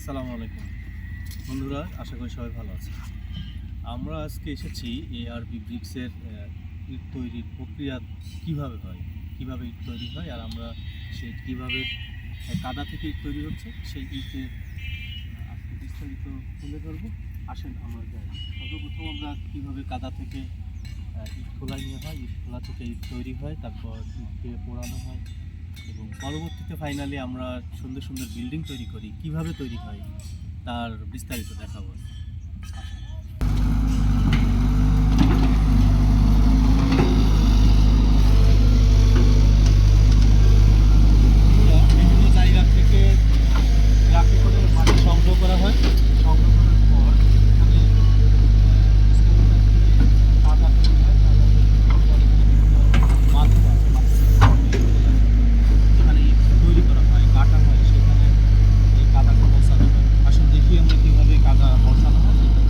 আসসালামু আলাইকুম বন্ধুরা, আশা করি সবাই ভালো আছে। আমরা আজকে এসেছি এআরবি ব্রিক্সের ইট তৈরির প্রক্রিয়া কিভাবে হয়, কিভাবে ইট তৈরি হয়, আর আমরা সেই কিভাবে কাদা থেকে ইট তৈরি হচ্ছে সেই ইটের আজকে বিস্তারিত তুলে ধরবো। আসেন আমরা যাই। সর্বপ্রথম আমরা কীভাবে কাদা থেকে ইট খোলা নিয়ে হয়, ইট খোলা থেকে ইট তৈরি হয়, তারপর ইটকে পোড়ানো হয় এবং পরবর্তীতে ফাইনালি আমরা সুন্দর সুন্দর বিল্ডিং তৈরি করি। কিভাবে তৈরি হয় তার বিস্তারিত দেখাবো। বিভিন্ন জায়গা থেকে ট্রাকে করে মাটি সংগ্রহ করা হয়। সংগ্রহ করার পর এখানে কাদা তৈরি হয়। কাদা যেখানে তৈরি করা হয়, কাটা হয়, সেখানে এই কাদাটা বসানো হয়। আসলে দেখি আমরা কীভাবে কাদা বসানো হয় সেটা।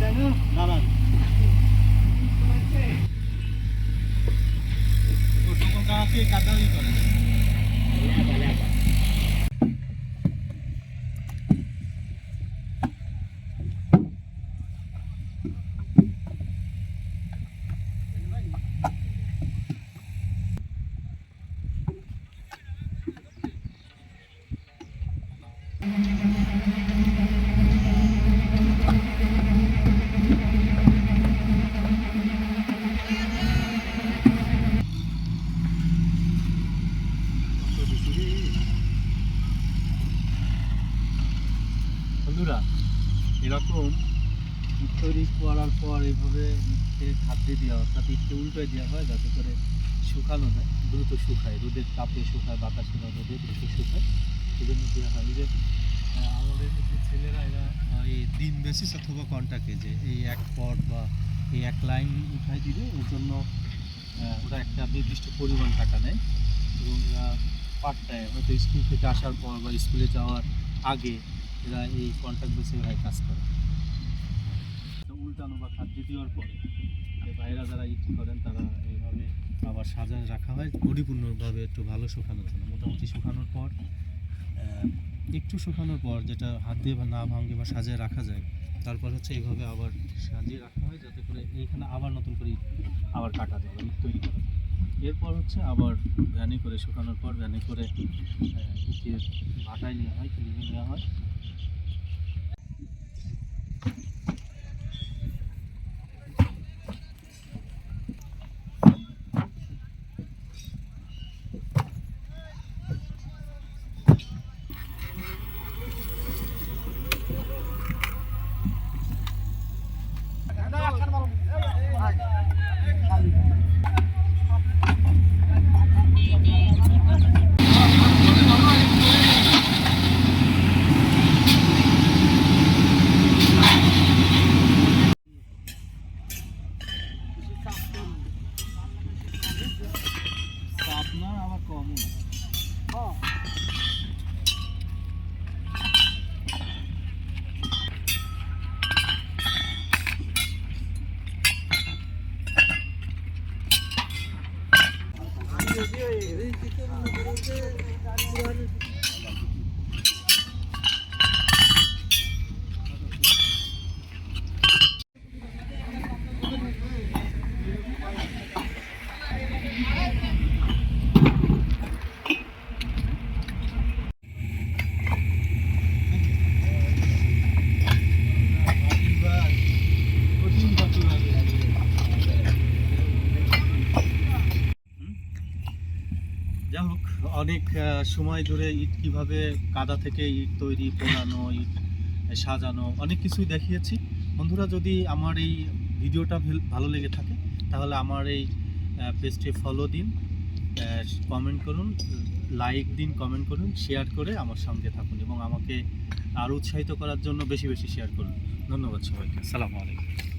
তাই না? দাঁড়ান, তখন কাকে কাদাই করে। বন্ধুরা, এরকম ইট তৈরি করার পর এইভাবে ইটকে খাদ্য দেওয়া, অর্থাৎ ইটকে উল্টে দেওয়া হয় যাতে করে শুকানো যায়, দ্রুত শুকায়, রোদের তাপে শুকায়, বাতাসে বা রোদে দ্রুত শুকায়, সেই জন্য দেওয়া হয়। এই যে আমাদের যে ছেলেরা এরা এই দিন বেসিস অথবা কন্ট্রাক্টে যে এই এক পট বা এই এক লাইন উঠাই দিলে ওর জন্য ওরা একটা নির্দিষ্ট পরিমাণ টাকা নেয় এবং এরা পার্টটায় হয়তো স্কুল থেকে আসার পর বা স্কুলে যাওয়ার আগে এরা এই কন্ট্রাক্ট বেসে এরাই কাজ করে। উল্টানো বা খাদ্য দেওয়ার পরে ভাইরা যারা ইট করেন তারা এইভাবে আবার সাজায় রাখা হয় পরিপূর্ণভাবে, একটু ভালো শুকানোর জন্য। মোটামুটি শুকানোর পর একটু শুকানোর পর যেটা হাত দিয়ে না ভাঙে বা সাজিয়ে রাখা যায়, তারপর হচ্ছে এইভাবে আবার সাজিয়ে রাখা হয় যাতে করে এইখানে আবার নতুন করে আবার কাটা যায় বা ইট তৈরি করা যায়। এরপর হচ্ছে আবার ভ্যানে করে শুকানোর পর ভ্যানে করে ইটের ভাটায় নেওয়া হয়, কিনে নেওয়া হয়। অনেক সময় ধরে ইট কিভাবে কাদা থেকে ইট তৈরি, পোড়ানো, ইট সাজানো, অনেক কিছুই দেখিয়েছি। বন্ধুরা, যদি আমার এই ভিডিওটা ভালো লেগে থাকে তাহলে আমার এই পেজটি ফলো দিন, কমেন্ট করুন, লাইক দিন, কমেন্ট করুন, শেয়ার করে আমার সঙ্গে থাকুন এবং আমাকে আরও উৎসাহিত করার জন্য বেশি বেশি শেয়ার করুন। ধন্যবাদ সবাইকে। আসসালামু আলাইকুম।